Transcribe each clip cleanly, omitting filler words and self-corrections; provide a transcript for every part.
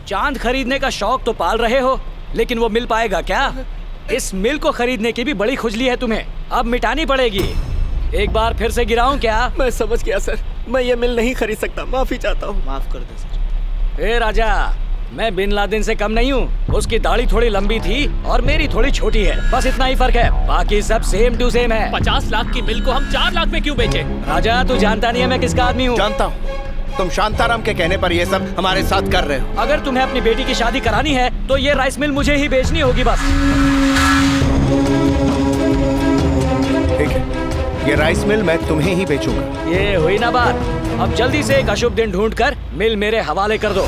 चांद खरीदने का शौक तो पाल रहे हो, लेकिन वो मिल पाएगा क्या? इस मिल को खरीदने की भी बड़ी खुजली है तुम्हें, अब मिटानी पड़ेगी। एक बार फिर से गिराऊं क्या? मैं समझ गया सर, मैं ये मिल नहीं खरीद सकता, माफी चाहता हूँ। माफ कर दे सर। ए राजा, मैं बिन लादेन से कम नहीं हूँ। उसकी दाढ़ी थोड़ी लंबी थी और मेरी थोड़ी छोटी है, बस इतना ही फर्क है, बाकी सब सेम टू सेम है। 50 लाख की मिल को हम 4 लाख में क्यों बेचे? राजा, तू जानता नहीं है मैं किसका आदमी हूँ। जानता हूँ, तुम शांताराम के कहने पर ये सब हमारे साथ कर रहे हो। अगर तुम्हें अपनी बेटी की शादी करानी है तो ये राइस मिल मुझे ही बेचनी होगी बस। ठीक है, ये राइस मिल मैं तुम्हें ही बेचूंगा। ये हुई ना बात, अब जल्दी से एक अशुभ दिन ढूंढकर मिल मेरे हवाले कर दो।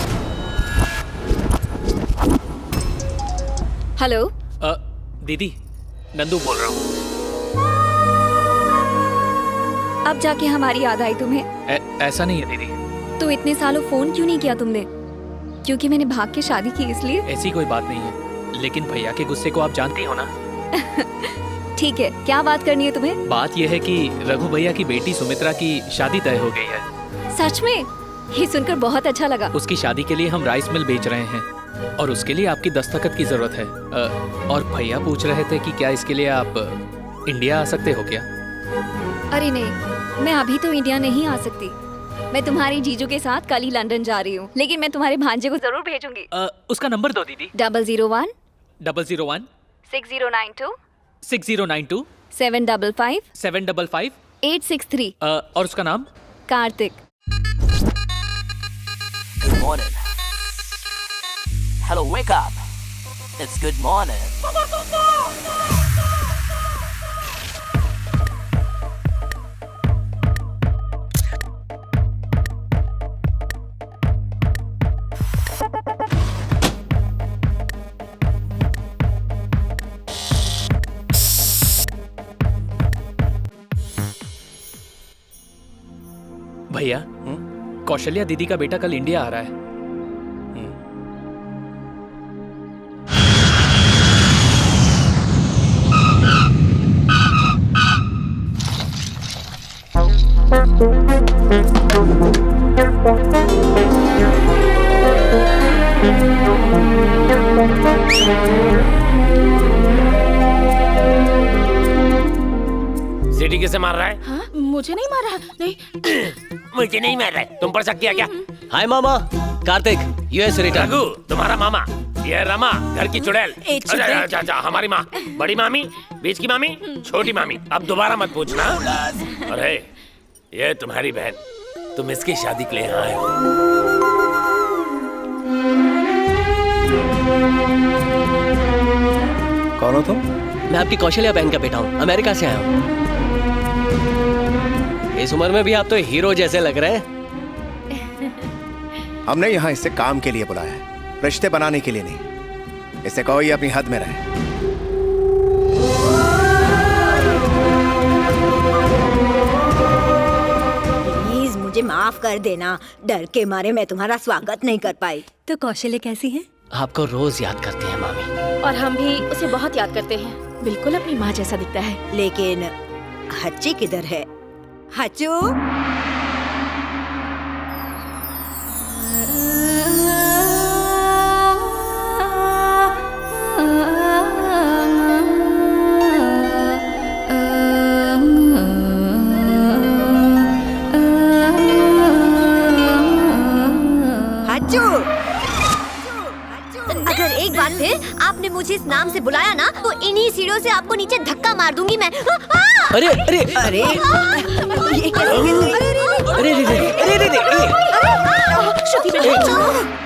हेलो दीदी, नंदू बोल रहा हूँ। अब जाके हमारी याद आई तुम्हें? ऐसा नहीं है दीदी। तो इतने सालों फोन क्यों नहीं किया तुमने? क्योंकि मैंने भाग के शादी की इसलिए? ऐसी कोई बात नहीं है, लेकिन भैया के गुस्से को आप जानती हो ना। ठीक है, क्या बात करनी है तुम्हें? बात यह है कि रघु भैया की बेटी सुमित्रा की शादी तय हो गई है। सच में? ये सुनकर बहुत अच्छा लगा। उसकी शादी के लिए हम राइस मिल बेच रहे हैं और उसके लिए आपकी दस्तखत की जरूरत है। और भैया पूछ रहे थे कि क्या इसके लिए आप इंडिया आ सकते हो क्या? अरे नहीं, मैं अभी तो इंडिया नहीं आ सकती। मैं तुम्हारी जीजू के साथ कल ही लंदन जा रही हूँ, लेकिन मैं तुम्हारे भांजे को जरूर भेजूंगी। उसका नंबर दो दीदी। 001 001 6092 6092 755 755 863। और उसका नाम? Kartik. Good morning. Hello, wake up. It's good morning. भैया, कौशल्या दीदी का बेटा कल इंडिया आ रहा है। सीटी किसे मार रहा है? हाँ? मुझे नहीं मारा। नहीं मुझे नहीं मार रहा है। तुम पर शक किया क्या? हाय मामा, कार्तिक, यूएस रिटर्न। रघु, तुम्हारा मामा, ये रमा, घर की चुड़ैल। अच्छा, हमारी माँ, बड़ी मामी, बीच की मामी, छोटी मामी। अब दोबारा मत पूछना। अरे ये तुम्हारी बहन, तुम इसकी शादी के लिए यहाँ आए हो। कौन हो तुम? मैं आपकी कौशल्या बहन का बेटा हूँ, अमेरिका से आया हूँ। इस उम्र में भी आप तो हीरो जैसे लग रहे हैं। हमने यहाँ इसे काम के लिए बुलाया है, रिश्ते बनाने के लिए नहीं। इसे कहो ये अपनी हद में रहे। प्लीज मुझे माफ कर देना, डर के मारे मैं तुम्हारा स्वागत नहीं कर पाई। तो कौशल्या कैसी है? आपको रोज याद करती है मामी। और हम भी उसे बहुत याद करते हैं, बिल्कुल अपनी माँ जैसा दिखता है। लेकिन हच्ची किधर है? हच्चू, अगर एक बार फिर आपने मुझे इस नाम से बुलाया ना, तो इन्हीं सीढ़ियों से आपको नीचे धक्का मार दूंगी मैं। अरे अरे अरे ये कैसे?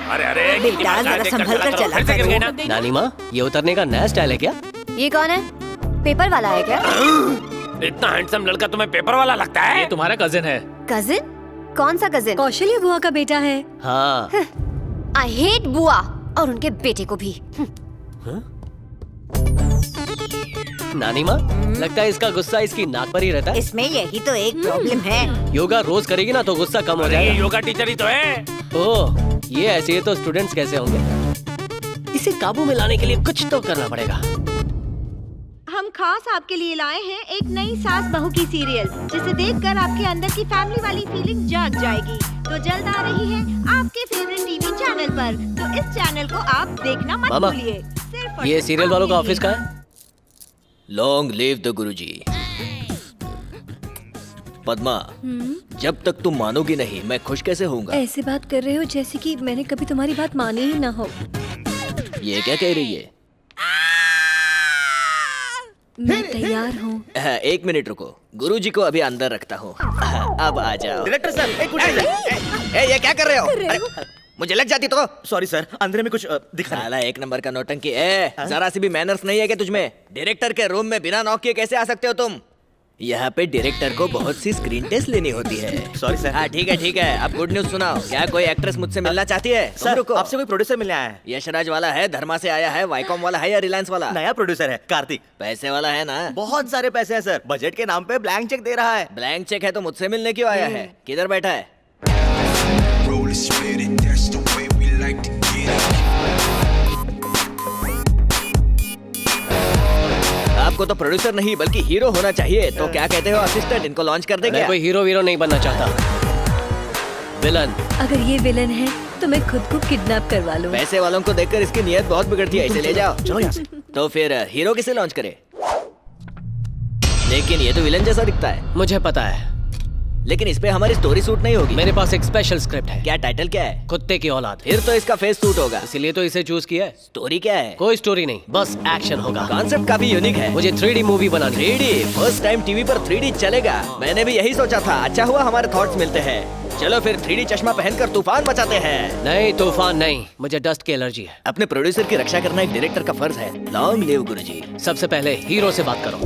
अरे बेटा जरा संभल कर चला करो। नानी माँ, ये उतरने का नया स्टाइल है क्या? ये कौन है? पेपर वाला है क्या? इतना हैंडसम लड़का तुम्हें पेपर वाला लगता है? ये तुम्हारा कजिन है। कजिन? कौन सा कजिन? कौशल्या बुआ का बेटा है। हाँ। आई हेट बुआ और उनके बेटे को भी। नानी माँ, लगता है इसका गुस्सा इसकी नाक पर ही रहता है। इसमें यही तो एक प्रॉब्लम है। योगा रोज करेगी ना तो गुस्सा कम हो जाएगा। ये योगा टीचर ही तो है। ओह, ये ऐसे ही तो स्टूडेंट्स कैसे होंगे? इसे काबू में लाने के लिए कुछ तो करना पड़ेगा। हम खास आपके लिए लाए हैं एक नई सास बहू की सीरियल, जिसे देखकर आपके अंदर की फैमिली वाली फीलिंग जाग जाएगी। तो जल्द आ रही है आपके फेवरेट टीवी चैनल पर। तो तो इस चैनल को आप देखना मत मामा, भूलिए। सिर्फ और ये सिर्फ सीरियल वालों का आपके ऑफिस लिए। कहाँ है? लॉन्ग लिव द गुरुजी। पद्मा, जब तक तुम मानोगी नहीं मैं खुश कैसे होऊंगा? ऐसे बात कर रहे हो जैसे कि मैंने कभी तुम्हारी बात मानी ही ना हो। ये क्या कह रही है? मैं तैयार हूँ। एक मिनट रुको, गुरुजी को अभी अंदर रखता हूँ। अब आ जाओ। डायरेक्टर सर, एक कुछ ये क्या कर रहे हो? अरे, मुझे लग जाती तो। सॉरी सर, अंदर में कुछ दिखा। साला एक नंबर का नौटंकी। जरा सी भी मैनर्स नहीं है क्या तुझमें? डायरेक्टर के रूम में बिना नॉक किए कैसे आ सकते हो तुम? यहाँ पे डायरेक्टर को बहुत सी स्क्रीन टेस्ट लेनी होती है। Sorry sir. हाँ ठीक है। अब गुड न्यूज सुनाओ। क्या कोई एक्ट्रेस मुझसे मिलना चाहती है? सर, रुको, आपसे कोई प्रोड्यूसर मिलने आया है। यशराज वाला है, धर्मा से आया है, वाईकॉम वाला है या रिलायंस वाला? नया प्रोड्यूसर है, कार्तिक। पैसे वाला है ना? बहुत सारे पैसे हैं सर, बजट के नाम पे ब्लैंक चेक दे रहा है। ब्लैंक चेक है तो मुझसे मिलने क्यों आया है? किधर बैठा है? आपको तो प्रोड्यूसर नहीं बल्कि हीरो होना चाहिए। तो क्या कहते हो असिस्टेंट, इनको लॉन्च कर देंगे? मैं कोई हीरो वीरो नहीं बनना चाहता, विलन। अगर ये विलन है तो मैं खुद को किडनैप करवा लूँ। पैसे वालों को देखकर इसकी नीयत बहुत बिगड़ती है, इसे ले जाओ। चलो यहाँ से। तो फिर हीरो किसे लॉन्च करे? लेकिन ये तो विलन जैसा दिखता है। मुझे पता है, लेकिन इस पे हमारी स्टोरी सूट नहीं होगी। मेरे पास एक स्पेशल स्क्रिप्ट है। क्या टाइटल क्या है? कुत्ते की औलाद। फिर तो इसका फेस सूट होगा, इसीलिए तो इसे चूज किया है। स्टोरी क्या है? कोई स्टोरी नहीं, बस एक्शन होगा। कॉन्सेप्ट काफी यूनिक है। मुझे 3D मूवी बनानी। 3D फर्स्ट टाइम टीवी पर 3D चलेगा। मैंने भी यही सोचा था। अच्छा हुआ हमारे थॉट्स मिलते हैं। चलो फिर 3D चश्मा पहनकर तूफान मचाते हैं। नहीं तूफान नहीं, मुझे डस्ट की एलर्जी है। अपने प्रोड्यूसर की रक्षा करना एक डायरेक्टर का फर्ज है। लॉन्ग लिव गुरुजी। सबसे पहले हीरो से बात करो।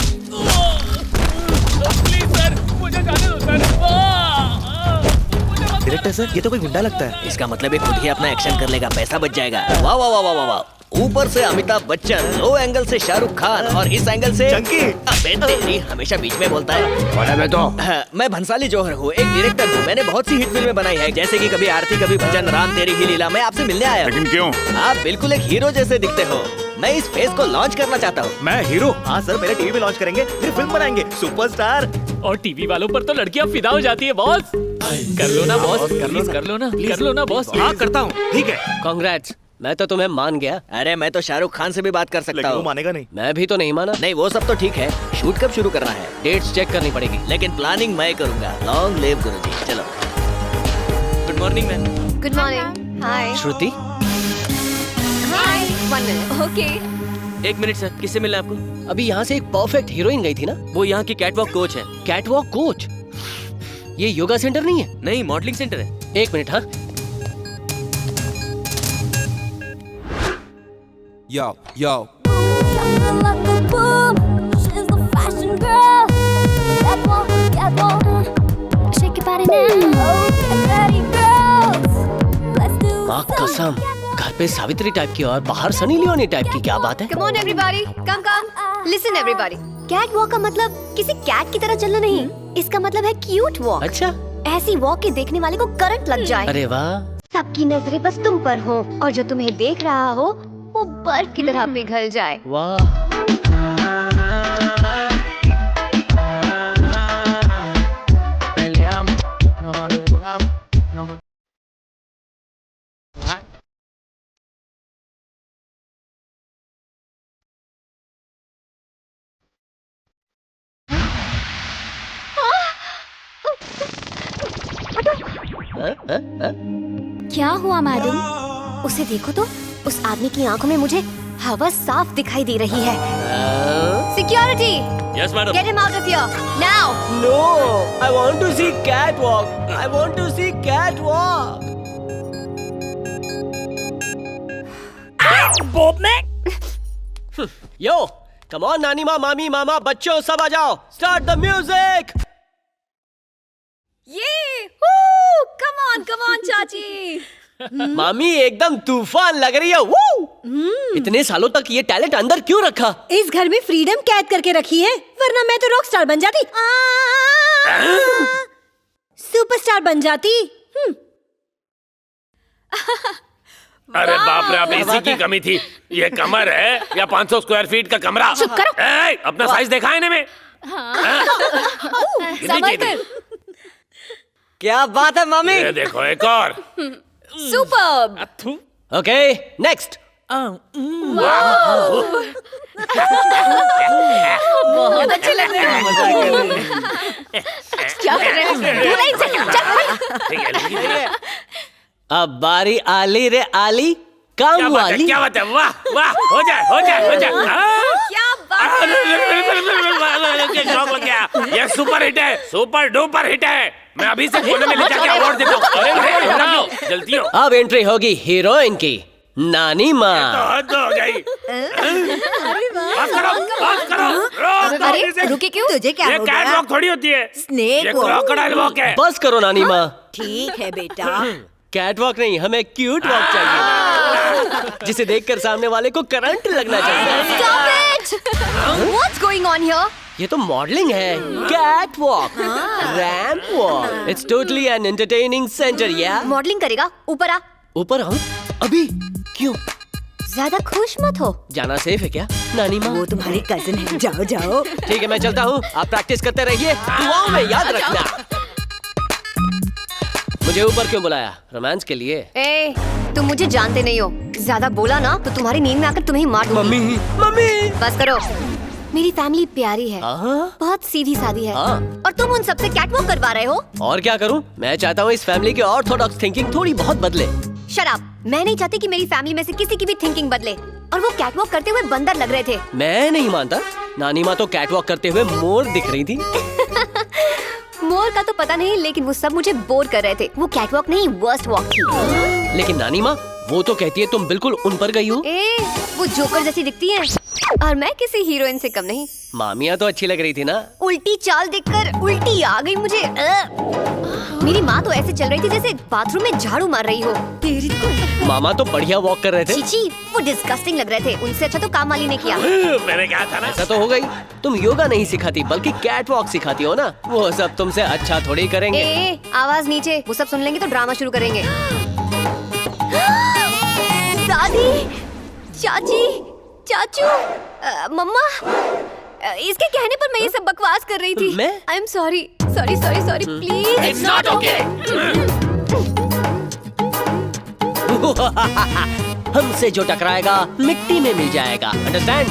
प्लीज सर, मुझे जाने दो सर। डायरेक्टर सर, ये तो कोई गुंडा लगता है। इसका मतलब ये खुद ही अपना एक्शन कर लेगा, पैसा बच जाएगा। वाह वाह वाह वाह वाह। ऊपर से अमिताभ बच्चन, लो एंगल से शाहरुख खान और इस एंगल से चंकी। अबे तेरी, हमेशा बीच में बोलता है। मैं तो मैं भंसाली जौहर हूँ, एक डायरेक्टर हूँ। मैंने बहुत सी हिट फिल्में बनाई है, जैसे कि कभी आरती कभी भजन, राम तेरी ही लीला। मैं आपसे मिलने आया हूँ। लेकिन क्यों? आप बिल्कुल एक हीरो जैसे दिखते हो। मैं इस फेस को लॉन्च करना चाहता हूँ। मैं हीरो? हाँ सर, मेरे टीवी पे लॉन्च करेंगे, फिर फिल्म बनाएंगे, सुपरस्टार। और टीवी वालों पर तो लड़कियां फिदा हो जाती है बॉस। कर लो ना बॉस, कर लो ना बॉस। हाँ करता हूँ, ठीक है। कांग्रेट्स, मैं तो तुम्हें मान गया। अरे मैं तो शाहरुख खान से भी बात कर सकता लेकिन वो हूँ। मानेगा नहीं। मैं भी तो नहीं माना। नहीं वो सब तो ठीक है, शूट कब शुरू करना है? डेट्स चेक करनी पड़ेगी। लेकिन प्लानिंग मैं करूंगा। लॉन्ग लिव गुरुजी। चलो। Good morning ma'am. Good morning. Hi. Shruti, hi. 1 मिनट। ओके। एक मिनट सर, किससे मिलना है आपको? अभी यहाँ से एक परफेक्ट हीरोइन गई थी ना? वो यहाँ की कैटवॉक कोच है। Catwalk coach? ये योगा सेंटर नहीं है? नहीं, मॉडलिंग सेंटर है। एक मिनट। हाँ Yo, yo. माँ कसम, घर पे सावित्री टाइप की और बाहर सनी लियोनी टाइप की। क्या बात है? Come on everybody, come. Listen everybody. Catwalk का मतलब किसी कैट की तरह चलना नहीं, इसका मतलब है क्यूट वॉक। अच्छा, ऐसी वॉक के देखने वाले को करंट लग जाए। अरे वाह। सबकी नजरें बस तुम पर हो और जो तुम्हें देख रहा हो वो बर्फ की तरह पिघल जाए। वाह। क्या हुआ मैडम? उसे देखो तो, उस आदमी की आंखों में मुझे हवा साफ दिखाई दे रही है। Security, yes madam. Get him out of here now. No, I want to see catwalk. I want to see catwalk. Yo, come on नानी माँ, मामी, मामा, बच्चों सब आ जाओ। Start the music. ये कम ऑन चाची। मामी एकदम तूफान लग रही है। इतने सालों तक ये टैलेंट अंदर क्यों रखा? इस घर में फ्रीडम कैद करके रखी है, वरना मैं तो रॉक स्टार बन जाती। सुपरस्टार बन जाती। अरे बाप रे, अब इसी की कमी थी। ये कमर है या 500 स्क्वायर फीट का कमरा? चुप करो। अपना साइज देखा है इन्हें में? क्या बात है मामी? ये देखो एक और। सुपर्ब। Okay next. बहुत अच्छे लग रहे हैं। क्या कर रहे हैं? बोला इनसे, चल। अब बारी आली रे आली, काम वाली। क्या बात है, वाह वाह, हो जाए हो जाए हो जाए। क्या बात है? शौक लग गया, ये सुपर हिट है, सुपर डुपर हिट है। मैं अभी से कोने में ले जाके अवार्ड देता हूँ। अरे जल्दी हो। अब एंट्री होगी हीरोइन की, नानी माँ। हद हो गई। बस करो। अरे रुके क्यों? तुझे क्या ये हो कैट गया? वॉक थोड़ी होती है, स्नेक ये वॉक। क्रोकोडाइल वॉक है। बस करो नानी माँ। ठीक है बेटा। कैट वॉक नहीं, हमें क्यूट वॉक चाहिए, जिसे देखकर सामने वाले को करंट लगना चाहिए। Stop it! What's going on here? ये तो मॉडलिंग है। Catwalk, ramp walk, it's totally an entertaining centre. या मॉडलिंग करेगा? ऊपर आ। ऊपर आऊं? अभी क्यों? ज्यादा खुश मत हो। जाना सेफ है क्या नानी माँ? वो तुम्हारी कजिन है, जाओ जाओ। ठीक है मैं चलता हूँ, आप प्रैक्टिस करते रहिए, दुआओं में याद रखना। मुझे ऊपर क्यों बुलाया? रोमांस के लिए? ए, तुम मुझे जानते नहीं हो, ज्यादा बोला ना तो तुम्हारी नींद में आकर तुम्हें ही मार दूंगी। मम्मी मम्मी बस करो। मेरी फैमिली प्यारी है, बहुत सीधी सादी है, और तुम उन सबसे कैटवॉक करवा रहे हो। और क्या करूं? मैं चाहता हूं इस फैमिली की ऑर्थोडॉक्स थिंकिंग थोड़ी बहुत बदले। शराब, मैं नहीं चाहती कि मेरी फैमिली में से किसी की भी थिंकिंग बदले। और वो कैटवॉक करते हुए बंदर लग रहे थे। मैं नहीं मानता, नानी माँ तो कैटवॉक करते हुए मोर दिख रही थी। मोर का तो पता नहीं, लेकिन वो सब मुझे बोर कर रहे थे। वो कैटवॉक नहीं, वर्स्ट वॉक थी। लेकिन नानी माँ वो तो कहती है तुम बिल्कुल उन पर गई हो। ए, वो जोकर जैसी दिखती है, और मैं किसी हीरोइन से कम नहीं। मामिया तो अच्छी लग रही थी ना। उल्टी चाल देखकर उल्टी आ गई मुझे। मेरी माँ तो ऐसे चल रही थी जैसे बाथरूम में झाड़ू मार रही हो। मामा तो बढ़िया वॉक कर रहे थे। चीची, वो डिस्गस्टिंग लग रहे थे। उनसे अच्छा तो काम वाली ने किया। मैंने कहा था ना। ऐसा तो हो गई, तुम योगा नहीं सिखाती बल्कि कैट वॉक सिखाती हो ना। वो सब तुमसे अच्छा थोड़ी करेंगे। ए, आवाज नीचे, वो सब सुन लेंगे तो ड्रामा शुरू करेंगे। दादी, चाची, चाचू, मम्मा, इसके कहने पर मैं ये सब बकवास कर रही थी। मैं? I am sorry sorry sorry sorry please. It's not okay. हमसे जो टकराएगा मिट्टी में मिल जाएगा, अंडरस्टैंड?